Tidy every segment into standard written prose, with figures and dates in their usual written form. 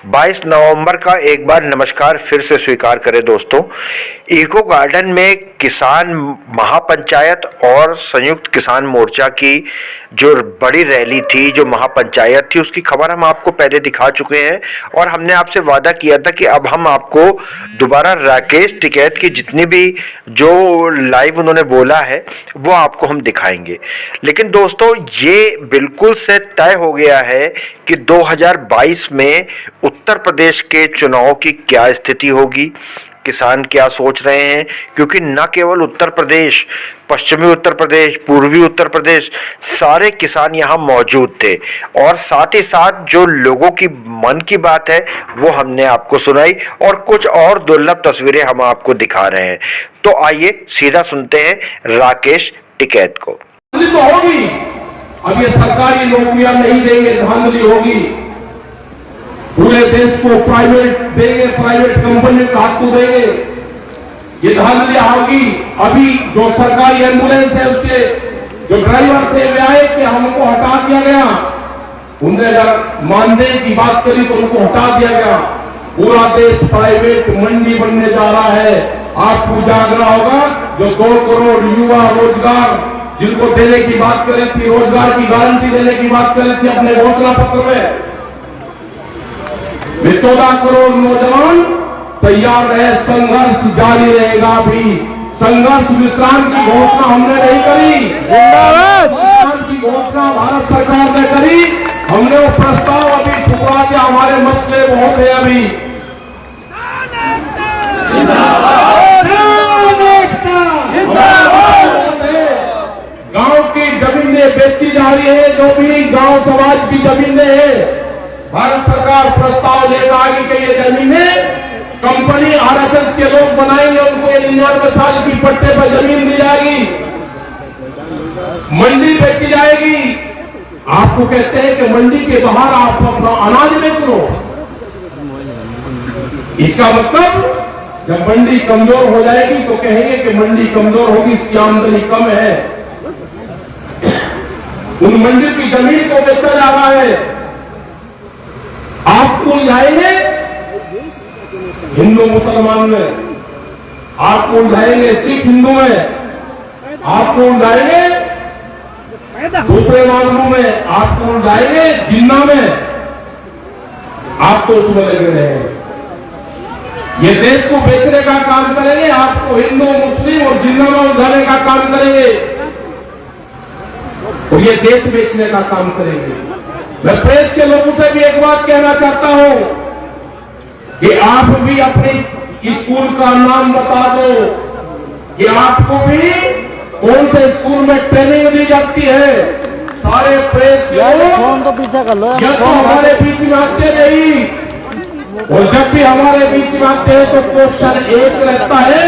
22 नवंबर का एक बार नमस्कार फिर से स्वीकार करें दोस्तों। इको गार्डन में किसान महापंचायत और संयुक्त किसान मोर्चा की जो बड़ी रैली थी, जो महापंचायत थी, उसकी खबर हम आपको पहले दिखा चुके हैं और हमने आपसे वादा किया था कि अब हम आपको दोबारा राकेश टिकैत की जितनी भी जो लाइव उन्होंने बोला है वो आपको हम दिखाएंगे। लेकिन दोस्तों ये बिल्कुल से तय हो गया है कि 2022 में उत्तर प्रदेश के चुनाव की क्या स्थिति होगी, किसान क्या सोच रहे हैं, क्योंकि न केवल उत्तर प्रदेश, पश्चिमी उत्तर प्रदेश, पूर्वी उत्तर प्रदेश, सारे किसान यहाँ मौजूद थे और साथ ही साथ जो लोगों की मन की बात है वो हमने आपको सुनाई और कुछ और दुर्लभ तस्वीरें हम आपको दिखा रहे हैं। तो आइए सीधा सुनते हैं राकेश टिकैत को। तो होगी, अब ये सरकारी नौकरियां नहीं देंगे, धांधली होगी, पूरे देश को प्राइवेट देंगे, प्राइवेट कंपनी का हाथ को देंगे, ये धांधली होगी। अभी जो सरकारी एम्बुलेंस है उसके जो ड्राइवर थे वे आए कि हमको हटा दिया गया, उनने अगर मानदेय की बात करी तो उनको हटा दिया गया। पूरा देश प्राइवेट मंडी बनने जा रहा है। आपको जागना होगा। जो 2 करोड़ युवा रोजगार जिनको देने की बात कर रही थी, रोजगार की गारंटी देने की बात कर रही थी अपने घोषणा पत्र में, वे 14 करोड़ नौजवान तैयार रहे। संघर्ष जारी रहेगा। भी संघर्ष विश्राम की घोषणा हमने नहीं करी, विश्राम की घोषणा भारत सरकार ने करी। हमने वो प्रस्ताव अभी ठुकरा दिया, हमारे मसले बहुत है। अभी गांव की जमीनें बेची जा रही है, जो भी गांव समाज की जमीनें हैं, भारत सरकार प्रस्ताव लेकर आगे कि ये जमीनें कंपनी आरएसएस के लोग बनाएंगे, उनको 99 साल की पट्टे पर जमीन दी जाएगी, मंडी बेची जाएगी। आपको कहते हैं कि मंडी के बाहर आप अपना अनाज बेच लो। इसका मतलब जब मंडी कमजोर हो जाएगी तो कहेंगे कि मंडी कमजोर होगी, इसकी आमदनी कम है। उन मंडी की जमीन को बेचा जा रहा है। आपको उलझाएंगे हिंदू मुसलमान में, आपको उलझाएंगे सिख हिंदू में, आपको उलझाएंगे दूसरे मामलों में, आपको उलझाएंगे जिन्ना में। आप तो उसमें लगे रहे। ये देश को बेचने का काम करेंगे, आपको हिंदू मुस्लिम और जिन्ना में उलझाने का काम करेंगे और ये देश बेचने का काम करेंगे। मैं प्रेस के लोगों से भी एक बात कहना चाहता हूं कि आप भी अपने स्कूल का नाम बता दो कि आपको भी कौन से स्कूल में ट्रेनिंग दी जाती है। सारे प्रेस लोग तो पीछे कर लो, या तो हमारे बीच में आते नहीं, और जब भी हमारे बीच में आते हैं तो क्वेश्चन एक रहता है,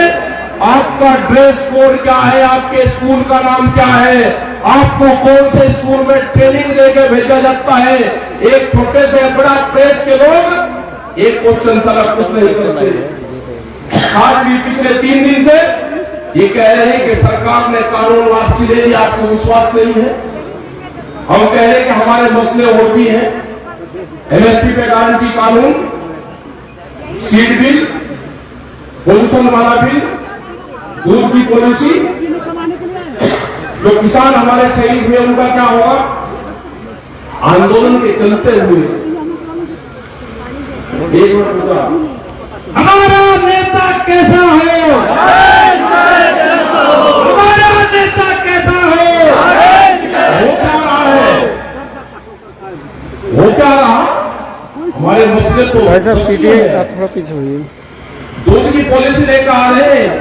आपका ड्रेस कोड क्या है, आपके स्कूल का नाम क्या है, आपको कौन से स्कूल में ट्रेनिंग लेकर भेजा जाता है। एक छोटे से बड़ा प्रेस के लोग एक क्वेश्चन सर कुछ नहीं करते। आज भी पिछले 3 दिन से ये कह रहे हैं कि सरकार ने कानून वापसी ले ली, आपको विश्वास नहीं है। हम कह रहे हैं कि हमारे मसले और भी हैं। एमएसपी पे गारंटी कानून, सीड बिल, पोल्यूशन वाला बिल, दूध की पॉलिसी, जो किसान हमारे शहीद हुए उनका क्या होगा, आंदोलन के चलते हुए। एक मिनट रुका, हमारा नेता कैसा है, हमारा नेता कैसा है, हो क्या रहा है, हो क्या रहा। हमारे मसले तो ऐसा पीछे थोड़ा पीछे हुई। दूध की पॉलिसी लेकर आ रहे हैं।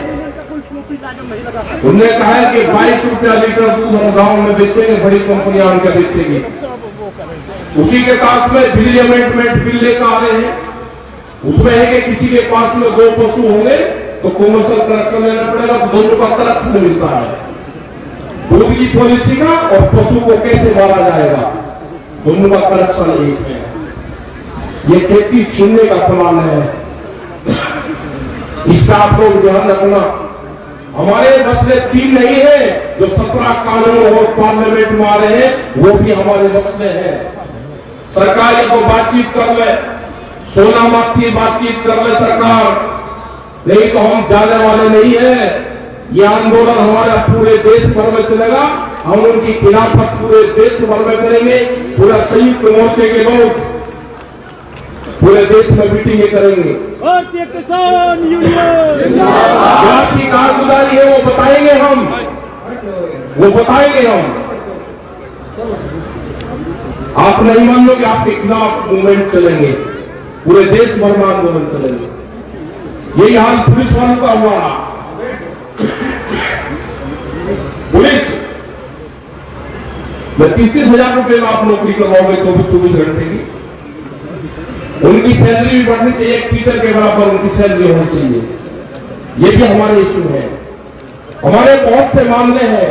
उन्होंने कहा है कि 22 रुपया लीटर दूध हम गांव में बेचेंगे, बड़ी कंपनियां उनके बेचेंगी। उसी के साथ में बिल अमेंडमेंट बिल लेकर आ रहे हैं। उसमें है कि किसी के पास में 2 पशु होंगे तो कमर्शियल कनेक्शन लेना पड़ेगा, तो दोनों का कनेक्शन मिलता है। दूध की पॉलिसी का और पशु को कैसे मारा जाएगा, दोनों का कनेक्शन एक है। ये खेती छीनने का प्लान है, इसका आप लोग ध्यान रखना। हमारे मसले 3 नहीं है, जो 17 कानून और पार्लियामेंट में आ रहे हैं वो भी हमारे मसले हैं। सरकार को बातचीत कर ले, सोनामार्ग की बातचीत कर ले सरकार, नहीं तो हम जाने वाले नहीं है। ये आंदोलन हमारा पूरे देश भर में चलेगा। हम उनकी खिलाफत पूरे देश भर में करेंगे। पूरा संयुक्त मोर्चे के लोग पूरे देश में मीटिंगें करेंगे। भारतीय किसान यूनियन जो आपकी कारगुजारी है वो बताएंगे हम, वो बताएंगे हम। आप नहीं मान लो कि आपके खिलाफ मूवमेंट चलेंगे, पूरे देश भर में आंदोलन चलेंगे। यही हाल पुलिस वालों का हुआ। पुलिस में 30,000 रुपए में आप नौकरी करवाओगे 24 घंटे की। उनकी सैलरी भी बढ़नी चाहिए, एक टीचर के बराबर उनकी सैलरी होनी चाहिए। ये भी हमारे इश्यू है। हमारे बहुत से मामले हैं।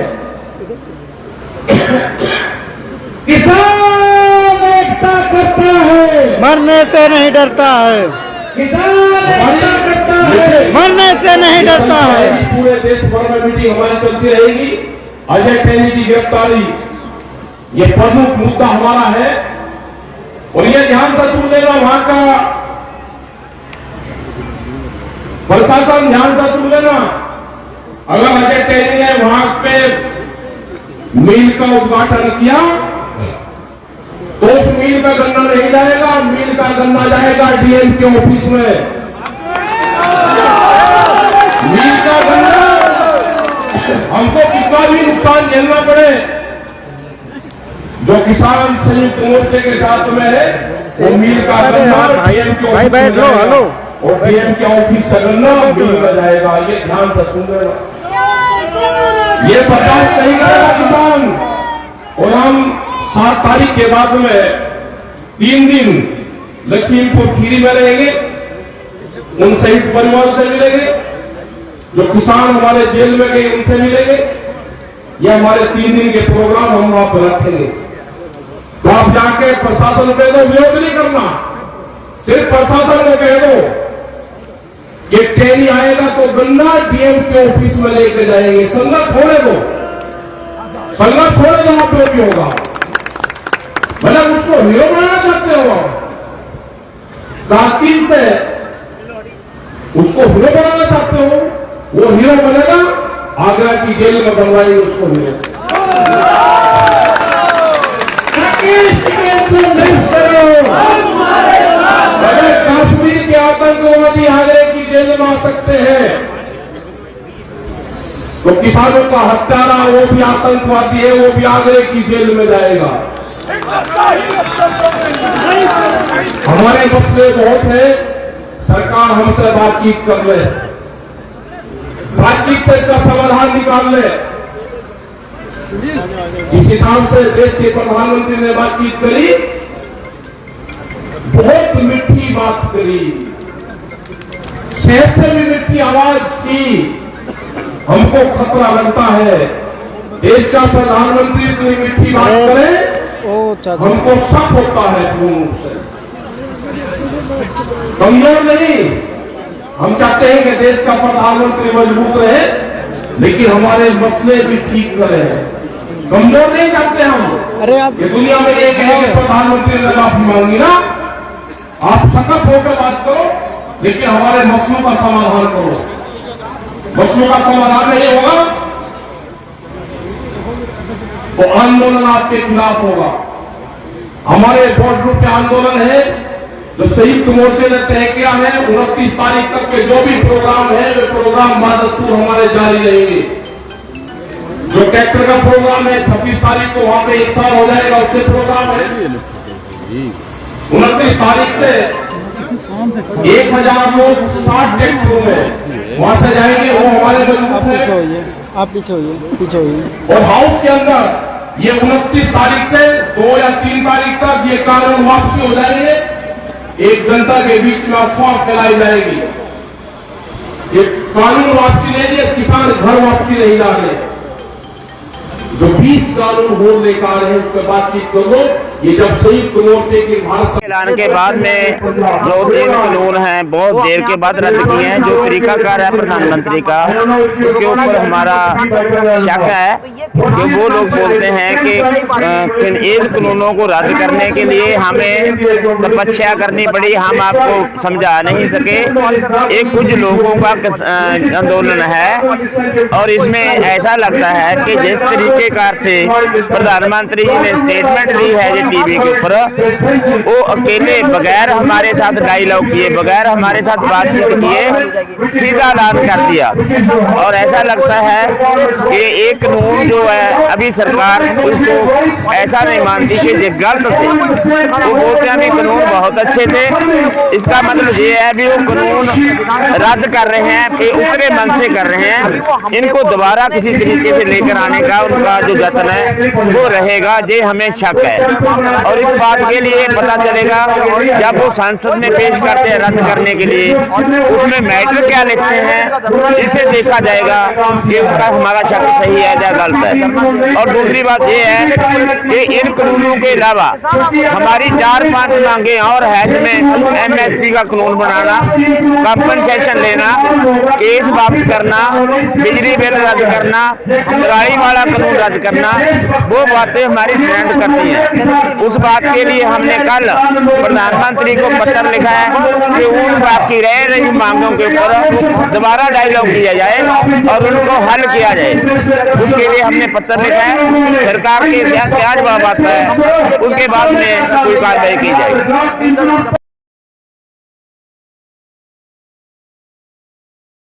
किसान एकता करता है, मरने से नहीं डरता है, किसान एकता करता है, मरने से नहीं डरता है। पूरे देश भर में मीटिंग हमारी चलती रहेगी। अजय टैनी की गिरफ्तारी ये प्रमुख मुद्दा हमारा है। और ये ध्यान से सुन लेना, वहां का प्रशासन ध्यान से सुन लेना। अगर अजय टैनी ने वहां पे मिल का उद्घाटन किया तो उस मिल का गन्ना नहीं जाएगा, मिल का गन्ना जाएगा डीएम के ऑफिस में। मिल का गन्ना हमको कितना भी नुकसान झेलना पड़े, जो किसान संयुक्त मोर्चे के साथ में है, वो मिल का गन्ना डीएम के भाई ऑफिस बैठ में लो, जाएगा। हेलो। और डीएम के ऑफिस से गन्ना मिल में जाएगा। ये ध्यान से सुन लेना। ये बर्दाश्त नहीं करेगा किसान। और हम 7 तारीख के बाद में 3 दिन लखीमपुर खीरी में रहेंगे। उन शहीद परिवार से मिलेंगे, जो किसान हमारे जेल में गए उनसे मिलेंगे। ये हमारे 3 दिन के प्रोग्राम हम वहां पर रखेंगे। तो आप जाके प्रशासन पे तो विरोध नहीं करना, सिर्फ प्रशासन को कह दो कि टैनी आएगा तो गन्ना डीएम के ऑफिस में लेके जाएंगे। संघर्ष होने दो, संघर्ष होने दो, आप जो भी होगा। मतलब उसको हीरो बनाना चाहते हो, कातिल से उसको हीरो बनाना चाहते हो, वो हीरो बनेगा। आगरा की जेल में बनवाएंगे उसको हीरो। अगर कश्मीर के आतंकवादी आगरे की जेल में आ सकते हैं तो किसानों का हत्यारा वो भी आतंकवादी है, वो भी आगरे की जेल में जाएगा। हमारे मसले बहुत है, सरकार हमसे बातचीत कर ले, बातचीत से इसका समाधान निकाल ले। जिस हिसाब से देश के प्रधानमंत्री ने बातचीत करी, बहुत मीठी बात करी, शहर से भी मीठी आवाज की। हमको खतरा लगता है देश का प्रधानमंत्री इतनी मीठी बात करे, हमको शक होता है पूर्ण रूप से। कमजोर नहीं, हम चाहते हैं कि देश का प्रधानमंत्री मजबूत रहे, लेकिन हमारे मसले भी ठीक करे। कमजोर नहीं चाहते हम। अरे आप ये दुनिया में एक है कि प्रधानमंत्री ने माफी मांगी ना, आप सख्त होकर बात करो, लेकिन हमारे मसलों का समाधान करो। मसलों का समाधान नहीं होगा तो आंदोलन आपके खिलाफ होगा। हमारे बोर्ड ग्रुप के आंदोलन है जो संयुक्त मोर्चे ने तय किया है। 29 तारीख तक के जो भी प्रोग्राम है, वे प्रोग्राम बादस्तूर हमारे जारी रहेंगे। जो ट्रैक्टर का प्रोग्राम है 26 तारीख को वहां पे 1 साल हो जाएगा, उससे प्रोग्राम है। 29 तारीख से 1000 लोग 60 ट्रैक्टरों में वहां से जाएंगे। वो हमारे आप मजबूत पीछे है। होइए, आप पीछे होइए, पीछे होइए। और हाउस के अंदर ये 29 तारीख से 2 या 3 तारीख तक ये कानून वापसी हो जाएंगे। एक जनता के बीच में अफवाह फैलाई जाएगी। ये कानून वापसी नहीं है, किसान घर वापसी नहीं ला रहे। जो 20 कानून हो लेकर आ रहे हैं, उस पर बातचीत कर लो। ये जब संयुक्त मोर्चे की भारत ऐलान के बाद में जो 3 कानून हैं बहुत देर के बाद रद्द किए हैं। जो तरीकाकार है प्रधानमंत्री का, उसके ऊपर हमारा शक है कि वो लोग बोलते हैं कि इन कानूनों को रद्द करने के लिए हमें तपस्या करनी पड़ी, हम आपको समझा नहीं सके। एक कुछ लोगों का आंदोलन है और इसमें ऐसा लगता है कि जिस तरीके कार से प्रधानमंत्री जी ने स्टेटमेंट दी है टीवी के ऊपर, वो अकेले बगैर हमारे साथ डायलॉग किए, बगैर हमारे साथ बातचीत किए सीधा ऐलान कर दिया। और ऐसा लगता है कि एक कानून जो है अभी सरकार उसको ऐसा नहीं मानती कि ये गलत थे, वो बोलते हैं कानून बहुत अच्छे थे। इसका मतलब ये है भी वो कानून रद्द कर रहे हैं, उतरे मन से कर रहे हैं। इनको दोबारा किसी तरीके से लेकर आने का उनका जो जतन है वो रहेगा, ये हमें शक है। और इस बात के लिए पता चलेगा जब वो संसद में पेश करते हैं रद्द करने के लिए, उसमें मैटर क्या लिखते हैं, इसे देखा जाएगा कि उनका हमारा शक सही है या गलत है। और दूसरी बात ये है कि इन कानूनों के अलावा हमारी 4-5 मांगे और है, जिसमें MSP का कानून बनाना, कंपनसेशन लेना, केस वापस करना, बिजली बिल रद्द करना, दवाई वाला कानून रद्द करना, वो बातें हमारी स्टैंड करती हैं। उस बात के लिए हमने कल प्रधानमंत्री को पत्र लिखा है कि उन बाकी रह रही मांगों के ऊपर दोबारा डायलॉग किया जाए और उनको हल किया जाए। उसके लिए हमने पत्र लिखा है। सरकार के क्या जवाब आता है उसके बाद में कोई कार्रवाई की जाएगी।